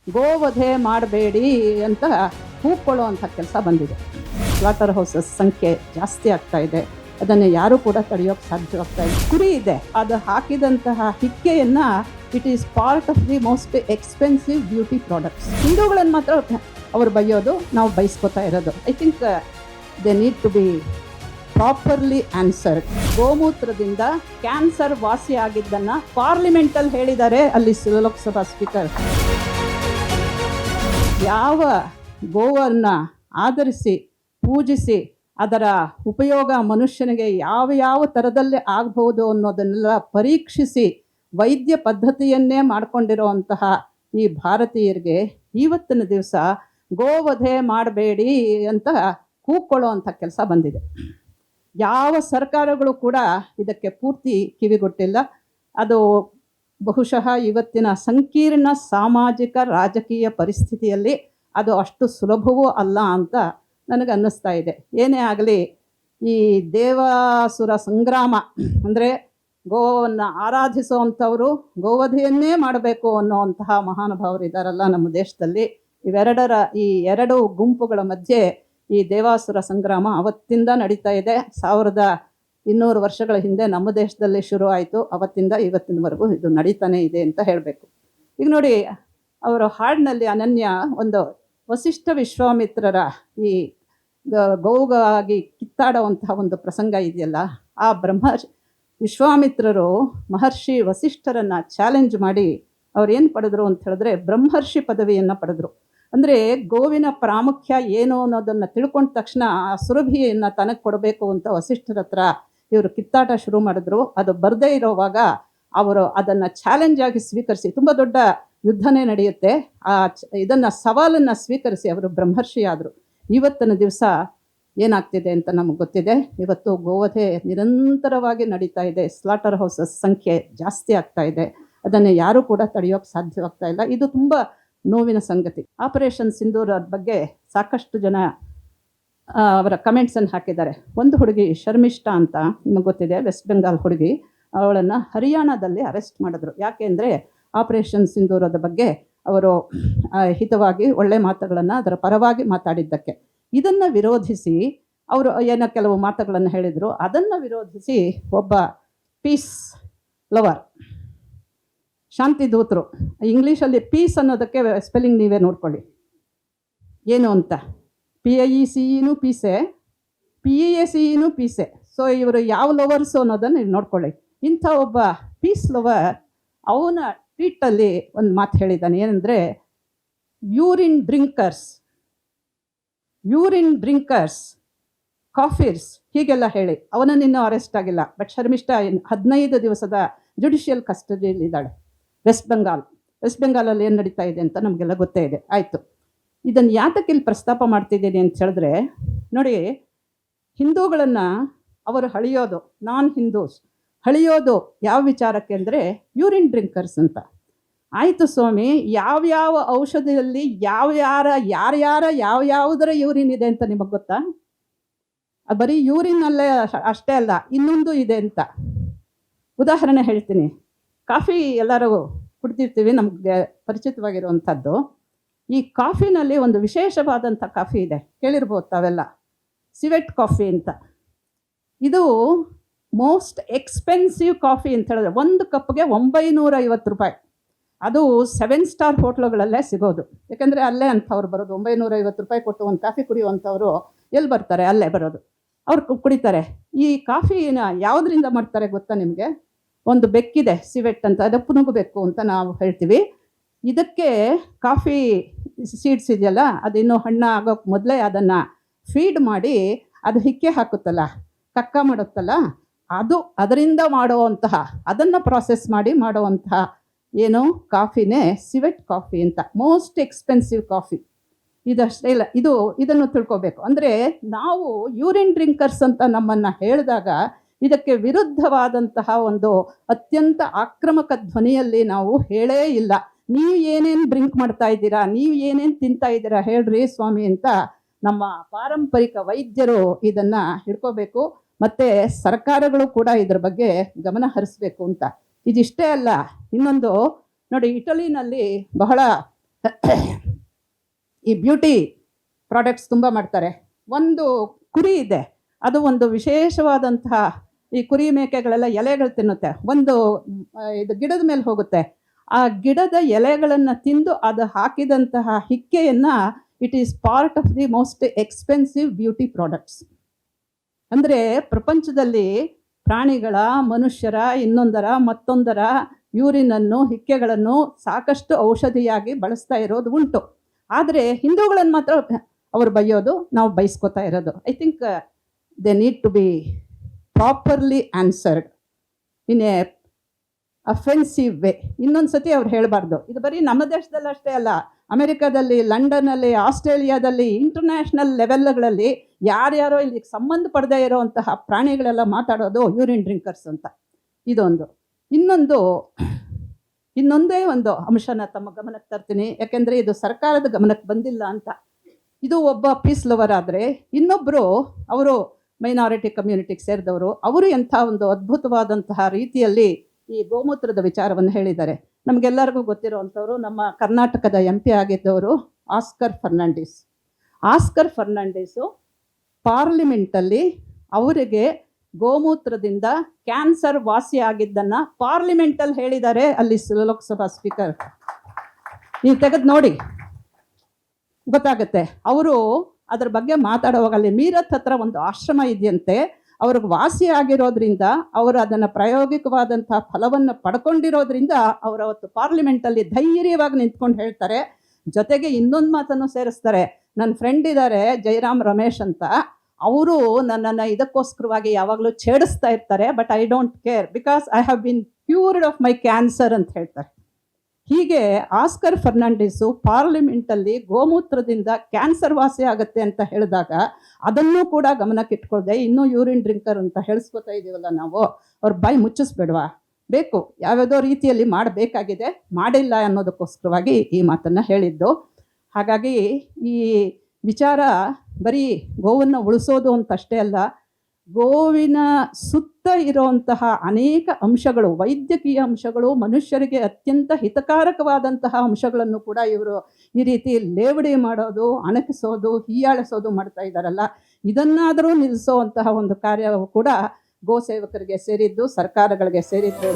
ಗೋವಧೆ ಮಾಡಬೇಡಿ ಅಂತ ಕೂಗ್ಕೊಳ್ಳುವಂಥ ಕೆಲಸ ಬಂದಿದೆ. ಸ್ಲಾಟರ್ ಹೌಸಸ್ ಸಂಖ್ಯೆ ಜಾಸ್ತಿ ಆಗ್ತಾ ಇದೆ. ಅದನ್ನು ಯಾರೂ ಕೂಡ ತಡೆಯೋಕ್ಕೆ ಸಾಧ್ಯವಾಗ್ತಾ ಇದೆ. ಕುರಿ ಇದೆ, ಅದು ಹಾಕಿದಂತಹ ಹಿಕ್ಕೆಯನ್ನು it is part of the most expensive beauty products. ಹಿಂದೂಗಳನ್ನು ಮಾತ್ರ ಅವರು ಬೈಯೋದು, ನಾವು ಬಯಸ್ಕೊತಾ ಇರೋದು. I think they need to be properly answered. ಗೋಮೂತ್ರದಿಂದ ಕ್ಯಾನ್ಸರ್ ವಾಸಿ ಆಗಿದ್ದನ್ನು ಪಾರ್ಲಿಮೆಂಟಲ್ಲಿ ಹೇಳಿದ್ದಾರೆ ಅಲ್ಲಿ ಲೋಕಸಭಾ ಸ್ಪೀಕರ್. ಯಾವ ಗೋವನ್ನು ಆಧರಿಸಿ ಪೂಜಿಸಿ ಅದರ ಉಪಯೋಗ ಮನುಷ್ಯನಿಗೆ ಯಾವ ಥರದಲ್ಲಿ ಆಗಬಹುದು ಅನ್ನೋದನ್ನೆಲ್ಲ ಪರೀಕ್ಷಿಸಿ ವೈದ್ಯ ಪದ್ಧತಿಯನ್ನೇ ಮಾಡಿಕೊಂಡಿರುವಂತಹ ಈ ಭಾರತೀಯರಿಗೆ ಇವತ್ತಿನ ದಿವಸ ಗೋವಧೆ ಮಾಡಬೇಡಿ ಅಂತ ಕೂಗ್ಕೊಳ್ಳುವಂಥ ಕೆಲಸ ಬಂದಿದೆ. ಯಾವ ಸರ್ಕಾರಗಳು ಕೂಡ ಇದಕ್ಕೆ ಪೂರ್ತಿ ಕಿವಿಗೊಟ್ಟಿಲ್ಲ. ಅದು ಬಹುಶಃ ಇವತ್ತಿನ ಸಂಕೀರ್ಣ ಸಾಮಾಜಿಕ ರಾಜಕೀಯ ಪರಿಸ್ಥಿತಿಯಲ್ಲಿ ಅದು ಅಷ್ಟು ಸುಲಭವೂ ಅಲ್ಲ ಅಂತ ನನಗೆ ಅನ್ನಿಸ್ತಾ ಇದೆ. ಏನೇ ಆಗಲಿ, ಈ ದೇವಾಸುರ ಸಂಗ್ರಾಮ ಅಂದರೆ ಗೋವನ್ನು ಆರಾಧಿಸುವಂಥವರು ಗೋವಧೆಯನ್ನೇ ಮಾಡಬೇಕು ಅನ್ನೋವಂತಹ ಮಹಾನುಭಾವರು ಇದ್ದಾರಲ್ಲ ನಮ್ಮ ದೇಶದಲ್ಲಿ. ಈ ಎರಡು ಗುಂಪುಗಳ ಮಧ್ಯೆ ಈ ದೇವಾಸುರ ಸಂಗ್ರಾಮ ಅವತ್ತಿಂದ ನಡೀತಾ ಇದೆ. 1200 ವರ್ಷಗಳ ಹಿಂದೆ ನಮ್ಮ ದೇಶದಲ್ಲಿ ಶುರು ಆಯಿತು. ಅವತ್ತಿಂದ ಇವತ್ತಿನವರೆಗೂ ಇದು ನಡೀತಾನೆ ಇದೆ ಅಂತ ಹೇಳಬೇಕು. ಈಗ ನೋಡಿ, ಅವರ ಹಾಡಿನಲ್ಲಿ ಅನನ್ಯ ಒಂದು ವಸಿಷ್ಠ ವಿಶ್ವಾಮಿತ್ರರ ಈ ಗೋಗಾಗಿ ಕಿತ್ತಾಡುವಂತಹ ಒಂದು ಪ್ರಸಂಗ ಇದೆಯಲ್ಲ, ಆ ವಿಶ್ವಾಮಿತ್ರರು ಮಹರ್ಷಿ ವಸಿಷ್ಠರನ್ನು ಚಾಲೆಂಜ್ ಮಾಡಿ ಅವ್ರು ಏನು ಪಡೆದ್ರು ಅಂತ ಹೇಳಿದ್ರೆ ಬ್ರಹ್ಮರ್ಷಿ ಪದವಿಯನ್ನು ಪಡೆದ್ರು. ಅಂದರೆ ಗೋವಿನ ಪ್ರಾಮುಖ್ಯ ಏನು ಅನ್ನೋದನ್ನು ತಿಳ್ಕೊಂಡ ತಕ್ಷಣ ಆ ಸುರಭಿಯನ್ನು ತನಗೆ ಕೊಡಬೇಕು ಅಂತ ವಸಿಷ್ಠರ ಹತ್ರ ಇವರು ಕಿತ್ತಾಟ ಶುರು ಮಾಡಿದ್ರು. ಅದು ಬರದೇ ಇರೋವಾಗ ಅವರು ಅದನ್ನು ಚಾಲೆಂಜ್ ಆಗಿ ಸ್ವೀಕರಿಸಿ, ತುಂಬ ದೊಡ್ಡ ಯುದ್ಧನೇ ನಡೆಯುತ್ತೆ, ಇದನ್ನು ಸವಾಲನ್ನು ಸ್ವೀಕರಿಸಿ ಅವರು ಬ್ರಹ್ಮರ್ಷಿ ಆದರು. ಇವತ್ತಿನ ದಿವಸ ಏನಾಗ್ತಿದೆ ಅಂತ ನಮಗೆ ಗೊತ್ತಿದೆ. ಇವತ್ತು ಗೋವಧೆ ನಿರಂತರವಾಗಿ ನಡೀತಾ ಇದೆ. ಸ್ಲಾಟರ್ ಹೌಸಸ್ ಸಂಖ್ಯೆ ಜಾಸ್ತಿ ಆಗ್ತಾ ಇದೆ. ಅದನ್ನು ಯಾರೂ ಕೂಡ ತಡೆಯೋಕ್ಕೆ ಸಾಧ್ಯವಾಗ್ತಾ ಇಲ್ಲ. ಇದು ತುಂಬ ನೋವಿನ ಸಂಗತಿ. ಆಪರೇಷನ್ ಸಿಂಧೂರ ಬಗ್ಗೆ ಸಾಕಷ್ಟು ಜನ ಅವರ ಕಮೆಂಟ್ಸನ್ನು ಹಾಕಿದ್ದಾರೆ. ಒಂದು ಹುಡುಗಿ ಶರ್ಮಿಷ್ಠಾ ಅಂತ ನಿಮಗೆ ಗೊತ್ತಿದೆ, ವೆಸ್ಟ್ ಬೆಂಗಾಲ್ ಹುಡುಗಿ, ಅವಳನ್ನು ಹರಿಯಾಣದಲ್ಲಿ ಅರೆಸ್ಟ್ ಮಾಡಿದ್ರು. ಯಾಕೆ ಅಂದರೆ ಆಪರೇಷನ್ ಸಿಂಧೂರದ ಬಗ್ಗೆ ಅವರು ಹಿತವಾಗಿ ಒಳ್ಳೆ ಮಾತುಗಳನ್ನು ಅದರ ಪರವಾಗಿ ಮಾತಾಡಿದ್ದಕ್ಕೆ. ಇದನ್ನು ವಿರೋಧಿಸಿ ಅವರು ಏನೋ ಕೆಲವು ಮಾತುಗಳನ್ನು ಹೇಳಿದರು. ಅದನ್ನು ವಿರೋಧಿಸಿ ಒಬ್ಬ ಪೀಸ್ ಲವರ್, ಶಾಂತಿ ದೂತರು, ಇಂಗ್ಲೀಷಲ್ಲಿ ಪೀಸ್ ಅನ್ನೋದಕ್ಕೆ ಸ್ಪೆಲ್ಲಿಂಗ್ ನೀವೇ ನೋಡ್ಕೊಳ್ಳಿ ಏನು ಅಂತ. PIECEನೂ ಪೀಸೆ, PEACEನೂ ಪೀಸೆ. ಸೊ ಇವರು ಯಾವ ಲವರ್ಸು ಅನ್ನೋದನ್ನು ನೀವು ನೋಡ್ಕೊಳ್ಳಿ. ಇಂಥ ಒಬ್ಬ ಪೀಸ್ ಲವರ್ ಅವನ ಟ್ವೀಟಲ್ಲಿ ಒಂದು ಮಾತು ಹೇಳಿದ್ದಾನೆ. ಏನಂದರೆ ಯೂರಿನ್ ಡ್ರಿಂಕರ್ಸ್ ಕಾಫಿರ್ಸ್ ಹೀಗೆಲ್ಲ ಹೇಳಿ ಅವನನ್ನು ಇನ್ನೂ ಅರೆಸ್ಟ್ ಆಗಿಲ್ಲ. ಬಟ್ ಶರ್ಮಿಷ್ಠಾ 15 ದಿವಸದ ಜುಡಿಷಿಯಲ್ ಕಸ್ಟಡಿಯಲ್ಲಿದ್ದಾಳೆ. ವೆಸ್ಟ್ ಬೆಂಗಾಲಲ್ಲಿ ಏನು ನಡೀತಾ ಇದೆ ಅಂತ ನಮಗೆಲ್ಲ ಗೊತ್ತೇ ಇದೆ. ಆಯಿತು, ಇದನ್ನು ಯಾತಕ್ಕೆ ಇಲ್ಲಿ ಪ್ರಸ್ತಾಪ ಮಾಡ್ತಿದ್ದೀನಿ ಅಂತ ಹೇಳಿದ್ರೆ, ನೋಡಿ, ಹಿಂದೂಗಳನ್ನು ಅವರು ನಾನ್ ಹಿಂದೂಸ್ ಹಳಿಯೋದು ಯಾವ ವಿಚಾರಕ್ಕೆ ಅಂದರೆ ಯೂರಿನ್ ಡ್ರಿಂಕರ್ಸ್ ಅಂತ. ಆಯಿತು ಸ್ವಾಮಿ, ಯಾವ್ಯಾವ ಔಷಧಿಯಲ್ಲಿ ಯಾವ್ಯಾವುದರ ಯೂರಿನ್ ಇದೆ ಅಂತ ನಿಮಗೆ ಗೊತ್ತಾ? ಬರೀ ಯೂರಿನಲ್ಲೇ ಅಷ್ಟೇ ಅಲ್ಲ, ಇನ್ನೊಂದು ಇದೆ ಅಂತ ಉದಾಹರಣೆ ಹೇಳ್ತೀನಿ. ಕಾಫಿ ಎಲ್ಲರೂ ಕುಡ್ತಿರ್ತೀವಿ, ನಮಗೆ ಪರಿಚಿತವಾಗಿರುವಂಥದ್ದು. ಈ ಕಾಫಿನಲ್ಲಿ ಒಂದು ವಿಶೇಷವಾದಂಥ ಕಾಫಿ ಇದೆ, ಕೇಳಿರ್ಬೋದು ತಾವೆಲ್ಲ, ಸಿವೆಟ್ ಕಾಫಿ ಅಂತ. ಇದು ಮೋಸ್ಟ್ ಎಕ್ಸ್ಪೆನ್ಸಿವ್ ಕಾಫಿ ಅಂತ ಹೇಳಿದ್ರೆ ಒಂದು ಕಪ್ಗೆ 950 ರೂಪಾಯಿ. ಅದು 7 ಸ್ಟಾರ್ ಹೋಟ್ಲುಗಳಲ್ಲೇ ಸಿಗೋದು. ಯಾಕೆಂದರೆ ಅಲ್ಲೇ ಅಂಥವ್ರು ಬರೋದು. 950 ರೂಪಾಯಿ ಕೊಟ್ಟು ಒಂದು ಕಾಫಿ ಕುಡಿಯುವಂಥವ್ರು ಎಲ್ಲಿ ಬರ್ತಾರೆ? ಅಲ್ಲೇ ಬರೋದು. ಅವ್ರು ಕುಡಿತಾರೆ. ಈ ಕಾಫಿನ ಯಾವುದರಿಂದ ಮಾಡ್ತಾರೆ ಗೊತ್ತಾ ನಿಮಗೆ? ಒಂದು ಬೆಕ್ಕಿದೆ ಸಿವೆಟ್ ಅಂತ, ಅದು ಪುನುಗು ಅಂತ ನಾವು ಹೇಳ್ತೀವಿ. ಇದಕ್ಕೆ ಕಾಫಿ ಸೀಡ್ಸ್ ಇದೆಯಲ್ಲ, ಅದು ಇನ್ನೂ ಹಣ್ಣು ಆಗೋಕ್ಕೆ ಮೊದಲೇ ಅದನ್ನು ಫೀಡ್ ಮಾಡಿ ಅದು ಹಿಕ್ಕೆ ಹಾಕುತ್ತಲ್ಲ, ಕಕ್ಕ ಮಾಡುತ್ತಲ್ಲ, ಅದರಿಂದ ಮಾಡುವಂತಹ, ಅದನ್ನು ಪ್ರಾಸೆಸ್ ಮಾಡಿ ಮಾಡುವಂತಹ ಏನು ಕಾಫಿನೇ ಸಿವೆಟ್ ಕಾಫಿ ಅಂತ. Most expensive coffee. ಇದಷ್ಟೇ ಇಲ್ಲ, ಇದನ್ನು ತಿಳ್ಕೊಬೇಕು. ಅಂದರೆ ನಾವು ಯೂರಿನ್ ಡ್ರಿಂಕರ್ಸ್ ಅಂತ ನಮ್ಮನ್ನು ಹೇಳಿದಾಗ ಇದಕ್ಕೆ ವಿರುದ್ಧವಾದಂತಹ ಒಂದು ಅತ್ಯಂತ ಆಕ್ರಮಕ ಧ್ವನಿಯಲ್ಲಿ ನಾವು ಹೇಳೇ ಇಲ್ಲ. ನೀವು ಏನೇನು ಡ್ರಿಂಕ್ ಮಾಡ್ತಾ ಇದ್ದೀರಾ, ನೀವು ಏನೇನು ತಿಂತಾ ಇದ್ದೀರಾ ಹೇಳ್ರಿ ಸ್ವಾಮಿ ಅಂತ ನಮ್ಮ ಪಾರಂಪರಿಕ ವೈದ್ಯರು ಇದನ್ನು ಹಿಡ್ಕೋಬೇಕು. ಮತ್ತು ಸರ್ಕಾರಗಳು ಕೂಡ ಇದ್ರ ಬಗ್ಗೆ ಗಮನ ಹರಿಸ್ಬೇಕು ಅಂತ. ಇದಿಷ್ಟೇ ಅಲ್ಲ, ಇನ್ನೊಂದು ನೋಡಿ, ಇಟಲಿನಲ್ಲಿ ಬಹಳ ಈ ಬ್ಯೂಟಿ ಪ್ರಾಡಕ್ಟ್ಸ್ ತುಂಬ ಮಾಡ್ತಾರೆ. ಒಂದು ಕುರಿ ಇದೆ, ಅದು ಒಂದು ವಿಶೇಷವಾದಂತಹ, ಈ ಕುರಿ ಮೇಕೆಗಳೆಲ್ಲ ಎಲೆಗಳು ತಿನ್ನುತ್ತೆ, ಒಂದು ಇದು ಗಿಡದ ಮೇಲೆ ಹೋಗುತ್ತೆ, ಆ ಗಿಡದ ಎಲೆಗಳನ್ನು ತಿಂದು ಅದು ಹಾಕಿದಂತಹ ಹಿಕ್ಕೆಯನ್ನು it is part of the most expensive beauty products. ಅಂದರೆ ಪ್ರಪಂಚದಲ್ಲಿ ಪ್ರಾಣಿಗಳ, ಮನುಷ್ಯರ, ಇನ್ನೊಂದರ ಮತ್ತೊಂದರ ಯೂರಿನನ್ನು, ಹಿಕ್ಕೆಗಳನ್ನು ಸಾಕಷ್ಟು ಔಷಧಿಯಾಗಿ ಬಳಸ್ತಾ ಇರೋದು ಉಂಟು. ಆದರೆ ಹಿಂದೂಗಳನ್ನು ಮಾತ್ರ ಅವರು ಬೈಯೋದು, ನಾವು ಬೈಸ್ಕೊತಾ ಇರೋದು. I think they need to be properly answered in a offensive way. ಇನ್ನೊಂದು ಸತಿ ಅವ್ರು ಹೇಳಬಾರ್ದು. ಇದು ಬರೀ ನಮ್ಮ ದೇಶದಲ್ಲಿ ಅಷ್ಟೇ ಅಲ್ಲ, ಅಮೆರಿಕಾದಲ್ಲಿ, ಲಂಡನ್ನಲ್ಲಿ, ಆಸ್ಟ್ರೇಲಿಯಾದಲ್ಲಿ, ಇಂಟರ್ನ್ಯಾಷನಲ್ ಲೆವೆಲ್ಗಳಲ್ಲಿ ಯಾರ್ಯಾರೋ ಇಲ್ಲಿ ಸಂಬಂಧ ಪಡದೇ ಇರೋವಂತಹ ಪ್ರಾಣಿಗಳೆಲ್ಲ ಮಾತಾಡೋದು ಯೂರಿನ್ ಡ್ರಿಂಕರ್ಸ್ ಅಂತ. ಇದೊಂದು. ಇನ್ನೊಂದೇ ಒಂದು ಅಂಶನ ತಮ್ಮ ಗಮನಕ್ಕೆ ತರ್ತೀನಿ, ಯಾಕೆಂದರೆ ಇದು ಸರ್ಕಾರದ ಗಮನಕ್ಕೆ ಬಂದಿಲ್ಲ ಅಂತ. ಇದು ಒಬ್ಬ ಪೀಸ್ ಲವರ್ ಆದರೆ, ಇನ್ನೊಬ್ಬರು ಅವರು ಮೈನಾರಿಟಿ ಕಮ್ಯುನಿಟಿಗೆ ಸೇರಿದವರು, ಅವರು ಎಂಥ ಒಂದು ಅದ್ಭುತವಾದಂತಹ ರೀತಿಯಲ್ಲಿ ಈ ಗೋಮೂತ್ರದ ವಿಚಾರವನ್ನು ಹೇಳಿದ್ದಾರೆ. ನಮಗೆಲ್ಲರಿಗೂ ಗೊತ್ತಿರುವಂಥವ್ರು, ನಮ್ಮ ಕರ್ನಾಟಕದ MP ಆಗಿದ್ದವರು ಆಸ್ಕರ್ ಫರ್ನಾಂಡಿಸ್. ಆಸ್ಕರ್ ಫರ್ನಾಂಡಿಸು ಪಾರ್ಲಿಮೆಂಟಲ್ಲಿ ಅವರಿಗೆ ಗೋಮೂತ್ರದಿಂದ ಕ್ಯಾನ್ಸರ್ ವಾಸಿಯಾಗಿದ್ದನ್ನು ಪಾರ್ಲಿಮೆಂಟಲ್ಲಿ ಹೇಳಿದ್ದಾರೆ. ಅಲ್ಲಿ ಲೋಕಸಭಾ ಸ್ಪೀಕರ್, ನೀವು ತೆಗೆದು ನೋಡಿ ಗೊತ್ತಾಗುತ್ತೆ. ಅವರು ಅದ್ರ ಬಗ್ಗೆ ಮಾತಾಡುವಾಗ ಅಲ್ಲಿ ಮೀರತ್ ಹತ್ರ ಒಂದು ಆಶ್ರಮ ಇದೆಯಂತೆ, ಅವ್ರಿಗೆ ವಾಸಿ ಆಗಿರೋದ್ರಿಂದ, ಅವರು ಅದನ್ನು ಪ್ರಾಯೋಗಿಕವಾದಂಥ ಫಲವನ್ನು ಪಡ್ಕೊಂಡಿರೋದ್ರಿಂದ ಅವರು ಅವತ್ತು ಪಾರ್ಲಿಮೆಂಟಲ್ಲಿ ಧೈರ್ಯವಾಗಿ ನಿಂತ್ಕೊಂಡು ಹೇಳ್ತಾರೆ. ಜೊತೆಗೆ ಇನ್ನೊಂದು ಮಾತನ್ನು ಸೇರಿಸ್ತಾರೆ. ನನ್ನ ಫ್ರೆಂಡ್ ಇದ್ದಾರೆ ಜೈರಾಮ್ ರಮೇಶ್ ಅಂತ, ಅವರು ನನ್ನನ್ನು ಇದಕ್ಕೋಸ್ಕರವಾಗಿ ಯಾವಾಗಲೂ ಛೇಡಿಸ್ತಾ ಇರ್ತಾರೆ, but I don't care because I have been cured of my cancer ಅಂತ ಹೇಳ್ತಾರೆ. ಹೀಗೆ ಆಸ್ಕರ್ ಫರ್ನಾಂಡಿಸು ಪಾರ್ಲಿಮೆಂಟಲ್ಲಿ ಗೋಮೂತ್ರದಿಂದ ಕ್ಯಾನ್ಸರ್ ವಾಸಿ ಆಗುತ್ತೆ ಅಂತ ಹೇಳಿದಾಗ ಅದನ್ನೂ ಕೂಡ ಗಮನಕ್ಕೆ ಇಟ್ಕೊಳ್ದೆ ಇನ್ನೂ ಯೂರಿನ್ ಡ್ರಿಂಕರ್ ಅಂತ ಹೇಳಿಸ್ಕೊತಾ ಇದ್ದೀವಲ್ಲ ನಾವು, ಅವ್ರ ಬಾಯಿ ಮುಚ್ಚಿಸ್ಬೇಡವಾ? ಬೇಕು, ಯಾವ್ಯಾವುದೋ ರೀತಿಯಲ್ಲಿ ಮಾಡಬೇಕಾಗಿದೆ, ಮಾಡಿಲ್ಲ ಅನ್ನೋದಕ್ಕೋಸ್ಕರವಾಗಿ ಈ ಮಾತನ್ನು ಹೇಳಿದ್ದು. ಹಾಗಾಗಿ ಈ ವಿಚಾರ ಬರೀ ಗೋವನ್ನು ಉಳಿಸೋದು ಅಂತಷ್ಟೇ ಅಲ್ಲ, ಗೋವಿನ ಸುತ್ತ ಇರುವಂತಹ ಅನೇಕ ಅಂಶಗಳು, ವೈದ್ಯಕೀಯ ಅಂಶಗಳು, ಮನುಷ್ಯರಿಗೆ ಅತ್ಯಂತ ಹಿತಕಾರಕವಾದಂತಹ ಅಂಶಗಳನ್ನು ಕೂಡ ಇವರು ಈ ರೀತಿ ಲೇವಡಿ ಮಾಡೋದು, ಅಣಕಿಸೋದು, ಹೀಯಾಳಿಸೋದು ಮಾಡ್ತಾ ಇದ್ದಾರಲ್ಲ, ಇದನ್ನಾದರೂ ನಿಲ್ಲಿಸೋವಂತಹ ಒಂದು ಕಾರ್ಯವು ಕೂಡ ಗೋ ಸೇವಕರಿಗೆ ಸೇರಿದ್ದು, ಸರ್ಕಾರಗಳಿಗೆ ಸೇರಿದ್ದು.